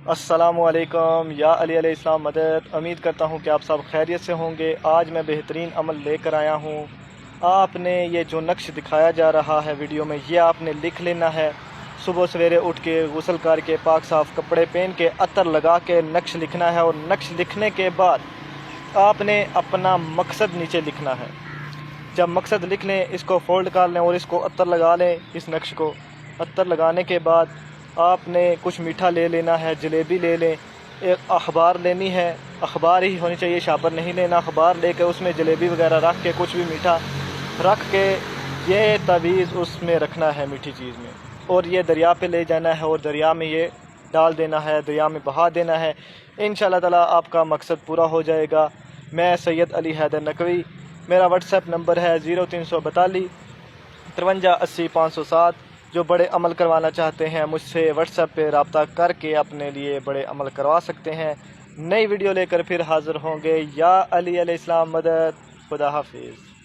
अस्सलामुअलैकुम या अली अलैहि इस्लाम मदद। उम्मीद करता हूँ कि आप सब खैरियत से होंगे। आज मैं बेहतरीन अमल लेकर आया हूँ। आपने ये जो नक्श दिखाया जा रहा है वीडियो में, ये आपने लिख लेना है। सुबह सवेरे उठ के गुस्ल करके पाक साफ़ कपड़े पहन के अतर लगा के नक्श लिखना है, और नक्श लिखने के बाद आपने अपना मकसद नीचे लिखना है। जब मकसद लिख लें, इसको फोल्ड कर लें और इसको अतर लगा लें। इस नक्श को अतर लगाने के बाद आपने कुछ मीठा ले लेना है, जलेबी ले लें, एक अखबार लेनी है, अखबार ही होनी चाहिए, शापर नहीं लेना। अखबार लेकर उसमें जलेबी वगैरह रख के, कुछ भी मीठा रख के, ये तवीज़ उसमें रखना है मीठी चीज़ में, और ये दरिया पे ले जाना है और दरिया में ये डाल देना है, दरिया में बहा देना है। इंशाअल्लाह ताला आपका मकसद पूरा हो जाएगा। मैं सैयद अली हैदर नकवी, मेरा व्हाट्सएप नंबर है 0342 53 80 507। जो बड़े अमल करवाना चाहते हैं मुझसे व्हाट्सएप पे रब्ता करके अपने लिए बड़े अमल करवा सकते हैं। नई वीडियो लेकर फिर हाज़िर होंगे। या अली अलैहि इस्लाम मदद। खुदा हाफिज़।